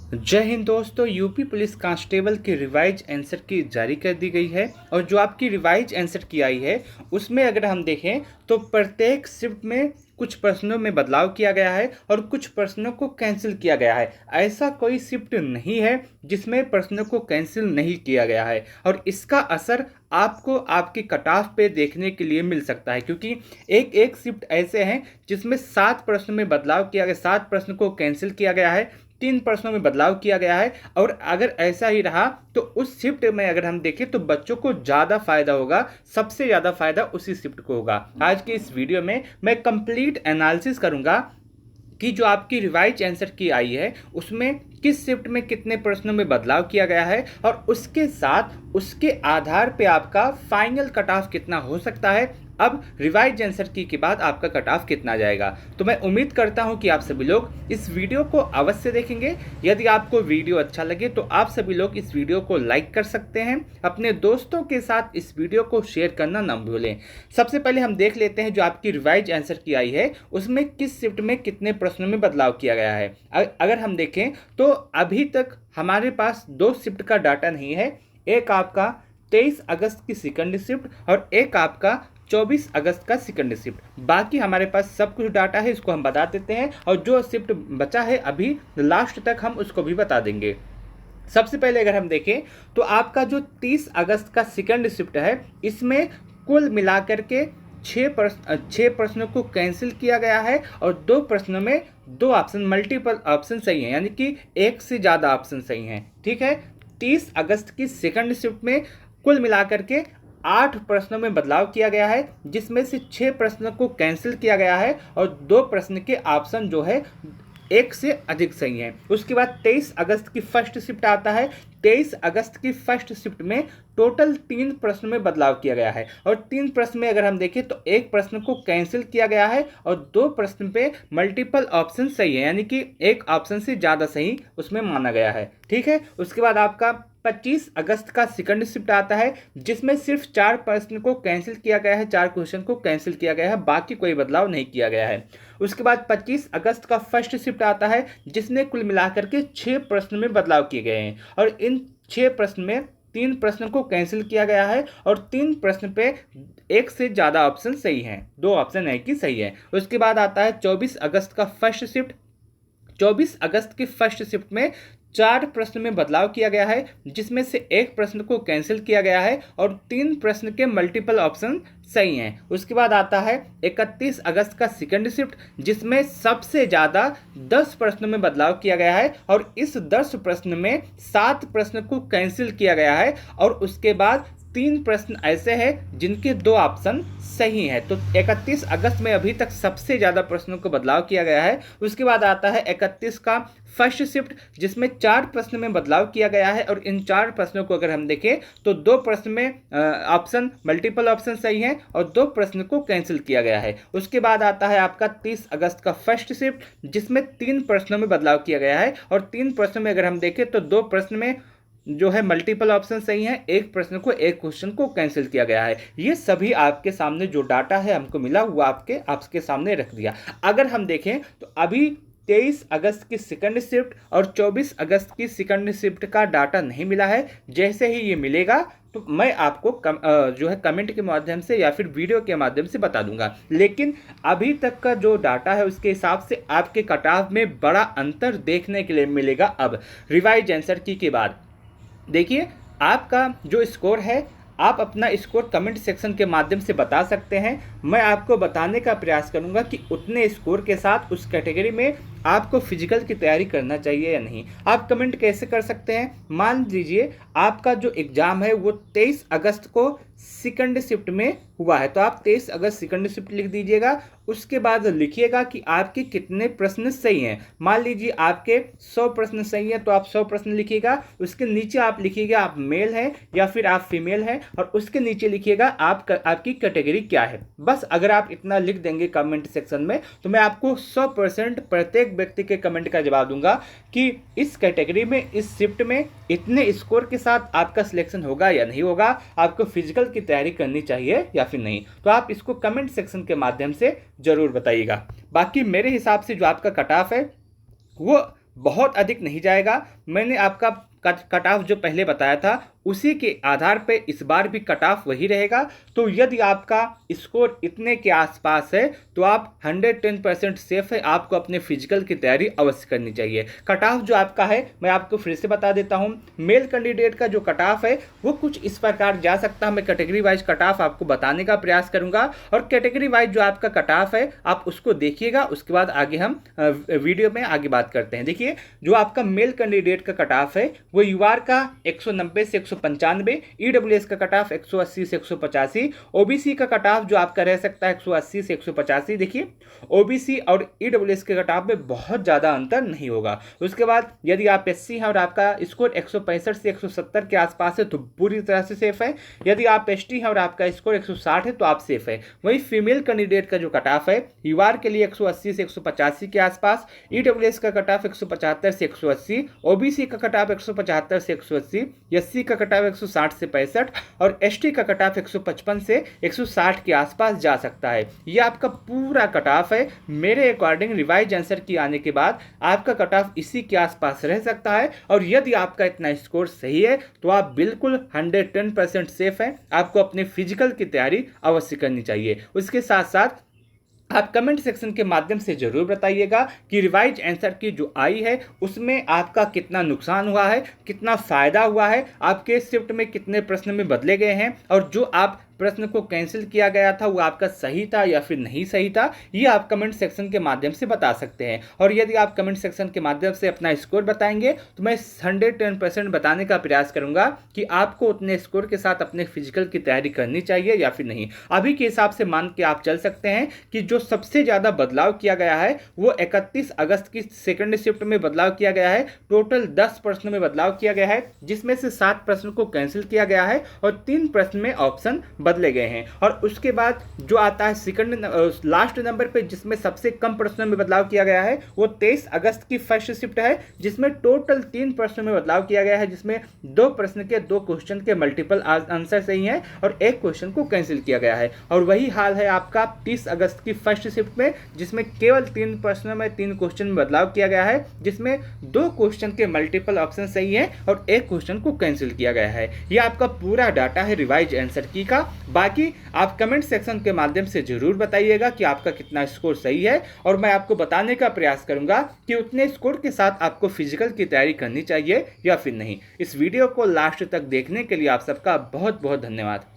जय हिंद दोस्तों। UP police constable की रिवाइज आंसर की जारी कर दी गई है और जो आपकी रिवाइज आंसर की आई है उसमें अगर हम देखें तो प्रत्येक शिफ्ट में कुछ प्रश्नों में बदलाव किया गया है और कुछ प्रश्नों को कैंसिल किया गया है। ऐसा कोई शिफ्ट नहीं है जिसमें प्रश्नों को कैंसिल नहीं किया गया है और इसका असर आपको आपके कट ऑफ पे देखने के लिए मिल सकता है, क्योंकि एक एक शिफ्ट ऐसे हैं जिसमें 7 प्रश्न में बदलाव किया गया, 7 प्रश्न को कैंसिल किया गया है, 3 प्रश्नों में बदलाव किया गया है। और अगर ऐसा ही रहा तो उस शिफ्ट में अगर हम देखें तो बच्चों को ज़्यादा फायदा होगा, सबसे ज़्यादा फायदा उसी शिफ्ट को होगा। आज के इस वीडियो में मैं कंप्लीट एनालिसिस करूंगा कि जो आपकी रिवाइज आंसर की आई है उसमें किस शिफ्ट में कितने प्रश्नों में बदलाव किया गया है और उसके साथ उसके आधार पे आपका फाइनल कट ऑफ कितना हो सकता है। अब रिवाइज आंसर की के बाद आपका कट ऑफ कितना जाएगा। तो मैं उम्मीद करता हूं कि आप सभी लोग इस वीडियो को अवश्य देखेंगे। यदि आपको वीडियो अच्छा लगे तो आप सभी लोग इस वीडियो को लाइक कर सकते हैं, अपने दोस्तों के साथ इस वीडियो को शेयर करना न भूलें। सबसे पहले हम देख लेते हैं जो आपकी रिवाइज आंसर की आई है उसमें किस शिफ्ट में कितने प्रश्नों में बदलाव किया गया है। अगर हम देखें तो अभी तक हमारे पास 2 शिफ्ट का डाटा नहीं है। एक आपका 23 अगस्त की सेकंड शिफ्ट और एक आपका 24 अगस्त का सेकंड शिफ्ट। बाकी हमारे पास सब कुछ डाटा है, इसको हम बता देते हैं और जो शिफ्ट बचा है अभी लास्ट तक हम उसको भी बता देंगे। सबसे पहले अगर हम देखें तो आपका जो 30 अगस्त का सेकंड शिफ्ट है इसमें कुल मिलाकर के 6 प्रश्नों को कैंसिल किया गया है और 2 प्रश्नों में 2 ऑप्शन मल्टीपल ऑप्शन सही हैं, यानी कि एक से ज़्यादा ऑप्शन सही हैं। ठीक है, 30 अगस्त की सेकंड शिफ्ट में कुल मिलाकर के 8 प्रश्नों में बदलाव किया गया है, जिसमें से 6 प्रश्नों को कैंसिल किया गया है और 2 प्रश्न के ऑप्शन जो है एक से अधिक सही है। उसके बाद 23 अगस्त की फर्स्ट शिफ्ट आता है। 23 अगस्त की फर्स्ट शिफ्ट में टोटल 3 प्रश्न में बदलाव किया गया है और 3 प्रश्न में अगर हम देखें तो एक प्रश्न को कैंसिल किया गया है और 2 प्रश्न पे मल्टीपल ऑप्शन सही है, यानी कि एक ऑप्शन से ज़्यादा सही उसमें माना गया है। ठीक है, उसके बाद आपका 25 अगस्त का सेकंड शिफ्ट आता है जिसमें सिर्फ 4 प्रश्न को कैंसिल किया गया है, 4 क्वेश्चन को कैंसिल किया गया है, बाकी कोई बदलाव नहीं किया गया है। उसके बाद 25 अगस्त का फर्स्ट शिफ्ट आता है जिसने कुल मिलाकर के 6 प्रश्न में बदलाव किए गए हैं और इन 6 प्रश्न में 3 प्रश्न को कैंसिल किया गया है और 3 प्रश्न पे एक से ज़्यादा ऑप्शन सही हैं, 2 ऑप्शन है कि सही है। उसके बाद आता है 24 अगस्त का फर्स्ट शिफ्ट। 24 अगस्त की फर्स्ट शिफ्ट में 4 प्रश्न में बदलाव किया गया है जिसमें से एक प्रश्न को कैंसिल किया गया है और 3 प्रश्न के मल्टीपल ऑप्शन सही हैं। उसके बाद आता है 31 अगस्त का सेकंड शिफ्ट जिसमें सबसे ज़्यादा 10 प्रश्नों में बदलाव किया गया है और इस 10 प्रश्न में 7 प्रश्न को कैंसिल किया गया है और उसके बाद 3 प्रश्न ऐसे हैं जिनके 2 ऑप्शन सही हैं। तो 31 अगस्त में अभी तक सबसे ज़्यादा प्रश्नों को बदलाव किया गया है। उसके बाद आता है 31 का फर्स्ट शिफ्ट जिसमें 4 प्रश्न में बदलाव किया गया है और इन 4 प्रश्नों को अगर हम देखें तो 2 प्रश्न में ऑप्शन मल्टीपल ऑप्शन सही हैं और 2 प्रश्न को कैंसिल किया गया है। उसके बाद आता है आपका 30 अगस्त का फर्स्ट शिफ्ट जिसमें 3 प्रश्नों में बदलाव किया गया है और 3 प्रश्नों में अगर हम देखें तो 2 प्रश्न में जो है मल्टीपल ऑप्शन सही है, एक प्रश्न को एक क्वेश्चन को कैंसिल किया गया है। ये सभी आपके सामने जो डाटा है हमको मिला वो आपके सामने रख दिया। अगर हम देखें तो अभी 23 अगस्त की सेकंड शिफ्ट और 24 अगस्त की सेकंड शिफ्ट का डाटा नहीं मिला है। जैसे ही ये मिलेगा तो मैं आपको जो है कमेंट के माध्यम से या फिर वीडियो के माध्यम से बता दूंगा। लेकिन अभी तक का जो डाटा है उसके हिसाब से आपके कट ऑफ में बड़ा अंतर देखने के लिए मिलेगा। अब रिवाइज आंसर की के बाद देखिए आपका जो स्कोर है, आप अपना स्कोर कमेंट सेक्शन के माध्यम से बता सकते हैं। मैं आपको बताने का प्रयास करूंगा कि उतने स्कोर के साथ उस कैटेगरी में आपको फिजिकल की तैयारी करना चाहिए या नहीं। आप कमेंट कैसे कर सकते हैं? मान लीजिए आपका जो एग्ज़ाम है वो 23 अगस्त को सेकंड शिफ्ट में हुआ है तो आप 23 अगस्त सेकंड शिफ्ट लिख दीजिएगा। उसके बाद लिखिएगा कि आपके कितने प्रश्न सही हैं। मान लीजिए आपके 100 प्रश्न सही हैं तो आप 100 प्रश्न लिखिएगा। उसके नीचे आप लिखिएगा आप मेल हैं या फिर आप फीमेल हैं और उसके नीचे लिखिएगा आपकी कैटेगरी क्या है। बस अगर आप इतना लिख देंगे कमेंट सेक्शन में तो मैं आपको 100% प्रत्येक व्यक्ति के कमेंट का जवाब दूंगा कि इस कैटेगरी में इस शिफ्ट में इतने स्कोर के साथ आपका सिलेक्शन होगा या नहीं होगा, आपको फिजिकल की तैयारी करनी चाहिए या फिर नहीं। तो आप इसको कमेंट सेक्शन के माध्यम से जरूर बताइएगा। बाकी मेरे हिसाब से जो आपका कट ऑफ है वो बहुत अधिक नहीं जाएगा। मैंने आपका कट ऑफ जो पहले बताया था उसी के आधार पे इस बार भी कट ऑफ वही रहेगा। तो यदि आपका स्कोर इतने के आसपास है तो आप 110% सेफ है, आपको अपने फिजिकल की तैयारी अवश्य करनी चाहिए। कट ऑफ जो आपका है मैं आपको फिर से बता देता हूं। मेल कैंडिडेट का जो कट ऑफ है वो कुछ इस प्रकार जा सकता है। मैं कैटेगरी वाइज कट ऑफ आपको बताने का प्रयास करूंगा और कैटेगरी वाइज जो आपका कट ऑफ है आप उसको देखिएगा, उसके बाद आगे हम वीडियो में आगे बात करते हैं। देखिए, जो आपका मेल कैंडिडेट का कट ऑफ है वो यूआर का 190 से 195, ईडब्ल्यूएस का कट ऑफ 180 से 185, ओबीसी का कट ऑफ जो आपका रह सकता है 180 से 185। देखिए, ओबीसी और ईडब्ल्यूएस के कट ऑफ में बहुत ज़्यादा अंतर नहीं होगा। उसके बाद यदि आप एससी हैं और आपका स्कोर 165 से 170 के आसपास है तो पूरी तरह से सेफ है। यदि आप एसटी हैं और आपका स्कोर 160 है तो आप सेफ है। वही फीमेल कैंडिडेट का जो कट ऑफ है यूआर के लिए 180 से 185 के आसपास, ईडब्ल्यूएस का कट ऑफ 175 से 180, ओबीसी का कट ऑफ 175 से 180, एससी का कट ऑफ 160 से 65 और एसटी का कट ऑफ 155 से 160 के आसपास जा सकता है। ये आपका पूरा कट ऑफ है। मेरे अकॉर्डिंग रिवाइज आंसर की आने के बाद आपका कट ऑफ इसी के आसपास रह सकता है और यदि आपका इतना स्कोर सही है तो आप बिल्कुल 110% सेफ हैं। आपको अपने फिजिकल की तैयारी अवश्य करनी चाहिए। उसके साथ साथ आप कमेंट सेक्शन के माध्यम से जरूर बताइएगा कि रिवाइज आंसर की जो आई है उसमें आपका कितना नुकसान हुआ है, कितना फायदा हुआ है, आपके शिफ्ट में कितने प्रश्न में बदले गए हैं और जो आप प्रश्न को कैंसिल किया गया था वो आपका सही था या फिर नहीं सही था, ये आप कमेंट सेक्शन के माध्यम से बता सकते हैं। और यदि आप कमेंट सेक्शन के माध्यम से अपना स्कोर बताएंगे तो मैं 110% बताने का प्रयास करूंगा कि आपको उतने स्कोर के साथ अपने फिजिकल की तैयारी करनी चाहिए या फिर नहीं। अभी के हिसाब से मान के आप चल सकते हैं कि जो सबसे ज़्यादा बदलाव किया गया है वो 31 अगस्त की सेकेंड शिफ्ट में बदलाव किया गया है। टोटल 10 प्रश्नों में बदलाव किया गया है, जिसमें से 7 प्रश्न को कैंसिल किया गया है और 3 प्रश्न में ऑप्शन बदले गए हैं। और उसके बाद जो आता है सेकंड लास्ट नंबर पे जिसमें सबसे कम प्रश्नों में बदलाव किया गया है वो 23 अगस्त की फर्स्ट शिफ्ट है, जिसमें टोटल 3 प्रश्नों में बदलाव किया गया है, जिसमें 2 प्रश्न के 2 क्वेश्चन के मल्टीपल आंसर सही हैं और 1 क्वेश्चन को कैंसिल किया गया है। और वही हाल है आपका 30 अगस्त की फर्स्ट शिफ्ट में, जिसमें केवल 3 प्रश्नों में 3 क्वेश्चन में बदलाव किया गया है, जिसमें 2 क्वेश्चन के मल्टीपल ऑप्शन सही हैं और 1 क्वेश्चन को कैंसिल किया गया है। यह आपका पूरा डाटा है रिवाइज आंसर की का। बाकी आप कमेंट सेक्शन के माध्यम से जरूर बताइएगा कि आपका कितना स्कोर सही है और मैं आपको बताने का प्रयास करूंगा कि उतने स्कोर के साथ आपको फिजिकल की तैयारी करनी चाहिए या फिर नहीं। इस वीडियो को लास्ट तक देखने के लिए आप सबका बहुत बहुत धन्यवाद।